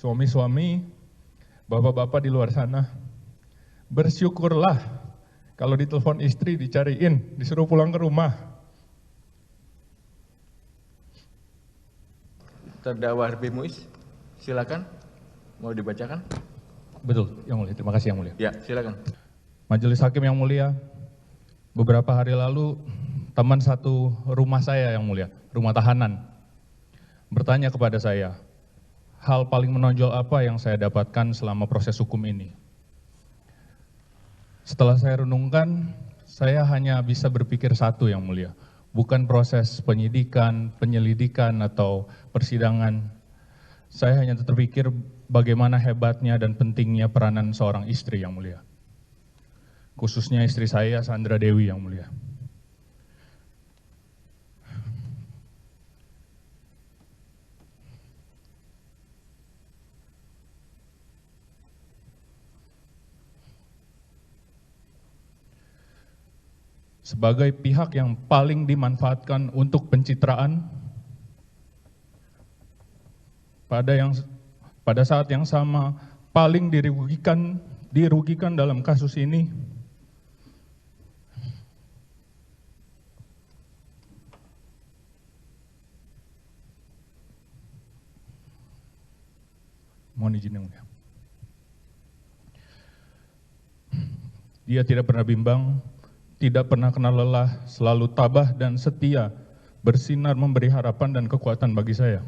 Suami-suami, bapak-bapak di luar sana, bersyukurlah kalau ditelepon istri dicariin, disuruh pulang ke rumah. Terdakwa Harvey Muiz, silakan. Mau dibacakan? Betul, Yang Mulia. Terima kasih, Yang Mulia. Ya, silakan. Majelis Hakim yang mulia, beberapa hari lalu teman satu rumah saya yang mulia, rumah tahanan, bertanya kepada saya, hal paling menonjol apa yang saya dapatkan selama proses hukum ini? Setelah saya renungkan, saya hanya bisa berpikir satu yang mulia, bukan proses penyidikan, penyelidikan, atau persidangan. Saya hanya terpikir bagaimana hebatnya dan pentingnya peranan seorang istri yang mulia. Khususnya istri saya, Sandra Dewi yang mulia. Sebagai pihak yang paling dimanfaatkan untuk pencitraan, pada saat yang sama paling dirugikan dalam kasus ini, mohon izin yang mulia. Dia tidak pernah bimbang, tidak pernah kenal lelah, selalu tabah dan setia, bersinar memberi harapan dan kekuatan bagi saya.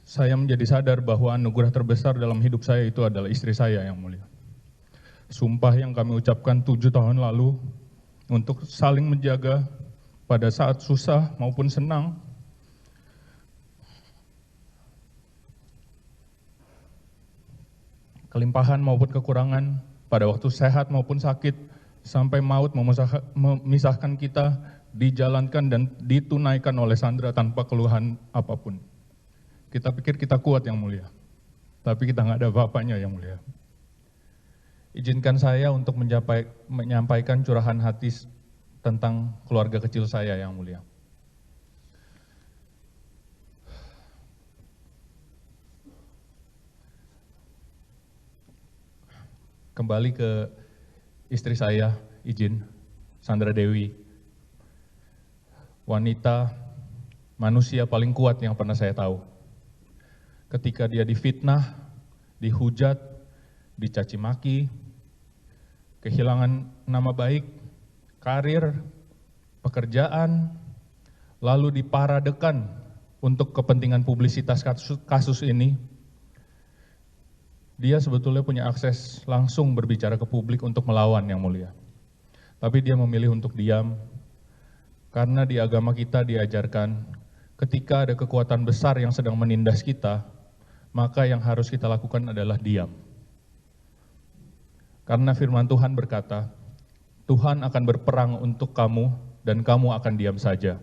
Saya menjadi sadar bahwa anugerah terbesar dalam hidup saya itu adalah istri saya yang mulia. Sumpah yang kami ucapkan 7 tahun lalu untuk saling menjaga pada saat susah maupun senang, kelimpahan maupun kekurangan, pada waktu sehat maupun sakit, sampai maut memisahkan kita, dijalankan dan ditunaikan oleh Sandra tanpa keluhan apapun. Kita pikir kita kuat yang mulia, tapi kita nggak ada apa-apanya yang mulia. Izinkan saya untuk menyampaikan curahan hati tentang keluarga kecil saya yang mulia. Kembali ke istri saya, izin, Sandra Dewi. Wanita, manusia paling kuat yang pernah saya tahu. Ketika dia difitnah, dihujat, dicaci maki, kehilangan nama baik, karir, pekerjaan, lalu diparadekan untuk kepentingan publisitas kasus ini, dia sebetulnya punya akses langsung berbicara ke publik untuk melawan yang mulia. Tapi dia memilih untuk diam, karena di agama kita diajarkan ketika ada kekuatan besar yang sedang menindas kita, maka yang harus kita lakukan adalah diam. Karena firman Tuhan berkata, Tuhan akan berperang untuk kamu dan kamu akan diam saja.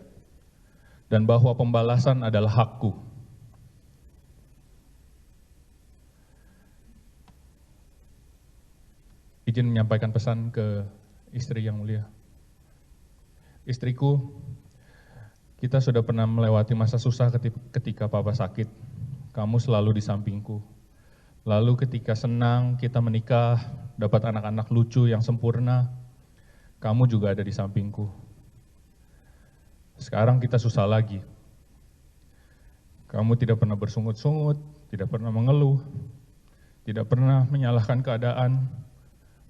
Dan bahwa pembalasan adalah hakku. Izin menyampaikan pesan ke istri yang mulia. Istriku, kita sudah pernah melewati masa susah ketika papa sakit. Kamu selalu di sampingku. Lalu ketika senang, kita menikah, dapat anak-anak lucu yang sempurna, kamu juga ada di sampingku. Sekarang kita susah lagi. Kamu tidak pernah bersungut-sungut, tidak pernah mengeluh, tidak pernah menyalahkan keadaan,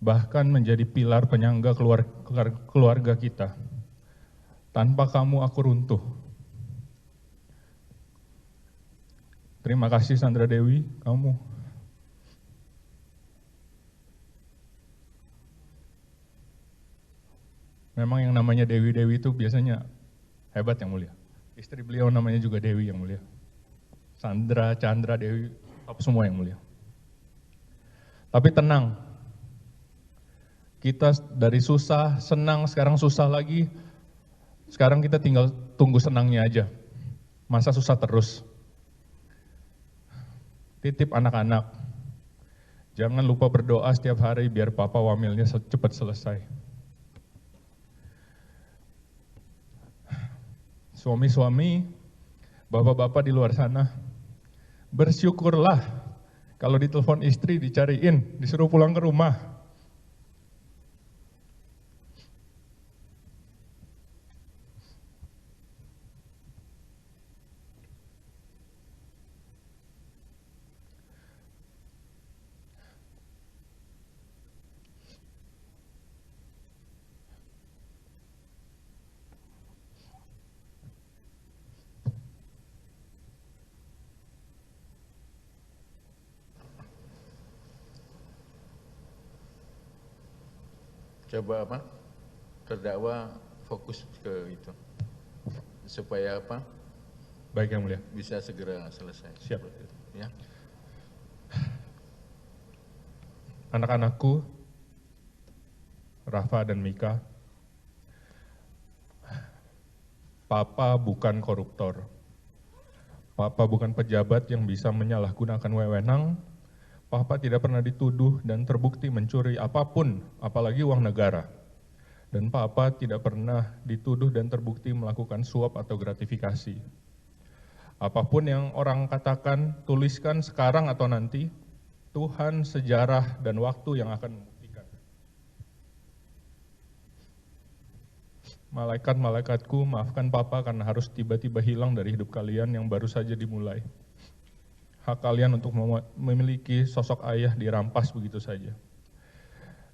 bahkan menjadi pilar penyangga keluarga kita. Tanpa kamu aku runtuh. Terima kasih Sandra Dewi, kamu. Memang yang namanya Dewi-Dewi itu biasanya hebat yang mulia. Istri beliau namanya juga Dewi yang mulia. Sandra, Chandra, Dewi, top semua yang mulia. Tapi tenang, kita dari susah, senang, sekarang susah lagi. Sekarang kita tinggal tunggu senangnya aja. Masa susah terus. Titip anak-anak, jangan lupa berdoa setiap hari biar papa wamilnya cepat selesai. Suami-suami, bapak-bapak di luar sana, bersyukurlah kalau ditelepon istri dicariin, disuruh pulang ke rumah. Coba terdakwa fokus ke itu supaya Baik Yang Mulia. bisa segera selesai. Siap. Ya. Anak-anakku, Rafa dan Mika, Papa bukan koruptor. Papa bukan pejabat yang bisa menyalahgunakan wewenang. Papa tidak pernah dituduh dan terbukti mencuri apapun, apalagi uang negara. Dan Papa tidak pernah dituduh dan terbukti melakukan suap atau gratifikasi. Apapun yang orang katakan, tuliskan sekarang atau nanti, Tuhan, sejarah, dan waktu yang akan membuktikan. Malaikat-malaikatku, maafkan Papa karena harus tiba-tiba hilang dari hidup kalian yang baru saja dimulai. Hak kalian untuk memiliki sosok ayah dirampas begitu saja.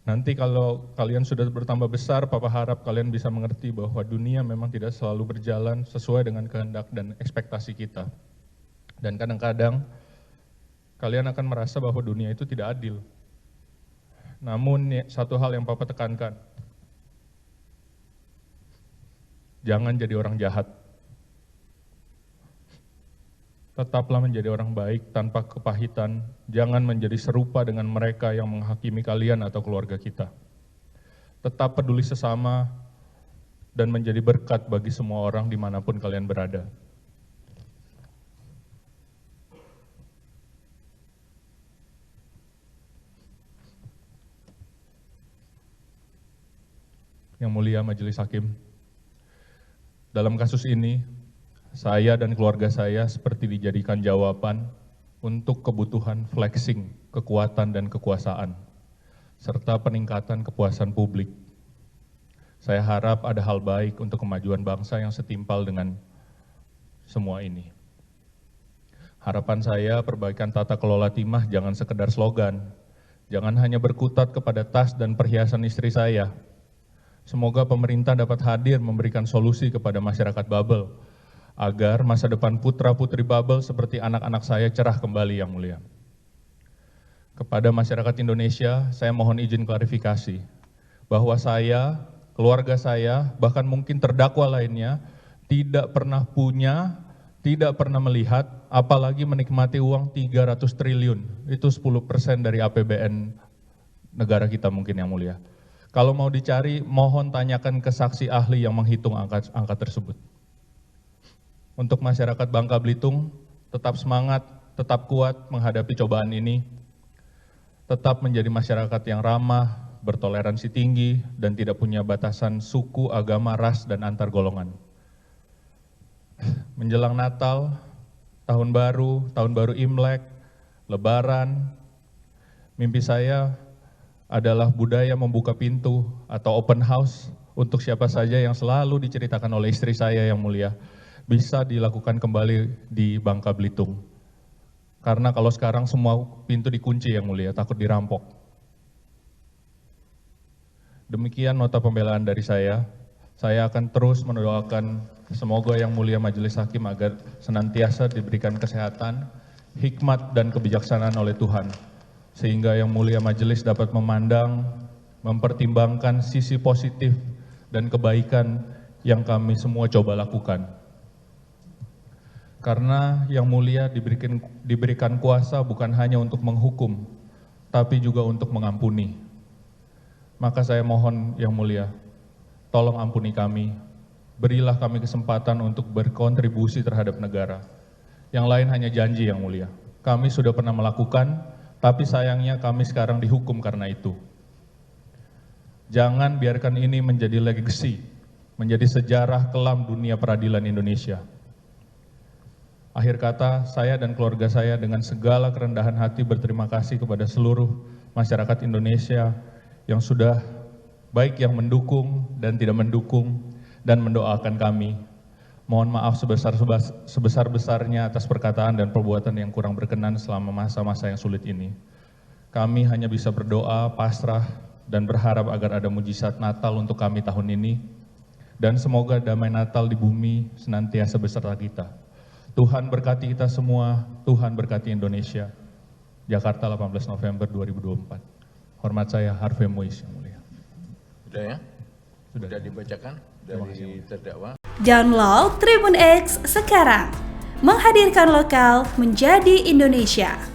Nanti kalau kalian sudah bertambah besar, Papa harap kalian bisa mengerti bahwa dunia memang tidak selalu berjalan sesuai dengan kehendak dan ekspektasi kita. Dan kadang-kadang kalian akan merasa bahwa dunia itu tidak adil. Namun satu hal yang Papa tekankan, jangan jadi orang jahat. Tetaplah menjadi orang baik tanpa kepahitan, jangan menjadi serupa dengan mereka yang menghakimi kalian atau keluarga kita. Tetap peduli sesama dan menjadi berkat bagi semua orang dimanapun kalian berada. Yang Mulia Majelis Hakim, dalam kasus ini, saya dan keluarga saya seperti dijadikan jawaban untuk kebutuhan flexing, kekuatan dan kekuasaan, serta peningkatan kepuasan publik. Saya harap ada hal baik untuk kemajuan bangsa yang setimpal dengan semua ini. Harapan saya perbaikan tata kelola timah jangan sekedar slogan, jangan hanya berkutat kepada tas dan perhiasan istri saya. Semoga pemerintah dapat hadir memberikan solusi kepada masyarakat Babel, agar masa depan putra-putri Babel seperti anak-anak saya cerah kembali, Yang Mulia. Kepada masyarakat Indonesia, saya mohon izin klarifikasi bahwa saya, keluarga saya, bahkan mungkin terdakwa lainnya, tidak pernah punya, tidak pernah melihat, apalagi menikmati uang 300 triliun. Itu 10% dari APBN negara kita mungkin, Yang Mulia. Kalau mau dicari, mohon tanyakan ke saksi ahli yang menghitung angka tersebut. Untuk masyarakat Bangka Belitung, tetap semangat, tetap kuat menghadapi cobaan ini, tetap menjadi masyarakat yang ramah, bertoleransi tinggi, dan tidak punya batasan suku, agama, ras, dan antar golongan. Menjelang Natal, Tahun Baru Imlek, Lebaran, mimpi saya adalah budaya membuka pintu atau open house untuk siapa saja yang selalu diceritakan oleh istri saya, Yang Mulia, bisa dilakukan kembali di Bangka Belitung. Karena kalau sekarang semua pintu dikunci, Yang Mulia, takut dirampok. Demikian nota pembelaan dari saya. Saya akan terus mendoakan semoga Yang Mulia Majelis Hakim agar senantiasa diberikan kesehatan, hikmat, dan kebijaksanaan oleh Tuhan. Sehingga Yang Mulia Majelis dapat memandang, mempertimbangkan sisi positif dan kebaikan yang kami semua coba lakukan. Karena Yang Mulia diberikan kuasa bukan hanya untuk menghukum, tapi juga untuk mengampuni. Maka saya mohon Yang Mulia, tolong ampuni kami, berilah kami kesempatan untuk berkontribusi terhadap negara. Yang lain hanya janji, Yang Mulia. Kami sudah pernah melakukan, tapi sayangnya kami sekarang dihukum karena itu. Jangan biarkan ini menjadi legacy, menjadi sejarah kelam dunia peradilan Indonesia. Akhir kata, saya dan keluarga saya dengan segala kerendahan hati berterima kasih kepada seluruh masyarakat Indonesia yang sudah baik yang mendukung dan tidak mendukung dan mendoakan kami. Mohon maaf sebesar-besarnya atas perkataan dan perbuatan yang kurang berkenan selama masa-masa yang sulit ini. Kami hanya bisa berdoa, pasrah, dan berharap agar ada mujizat Natal untuk kami tahun ini. Dan semoga damai Natal di bumi senantiasa beserta kita. Tuhan berkati kita semua, Tuhan berkati Indonesia. Jakarta 18 November 2024. Hormat saya Harvey Muiz yang mulia. Sudah ya? Sudah dibacakan dari terdakwa. Download Tribun X sekarang. Menghadirkan lokal menjadi Indonesia.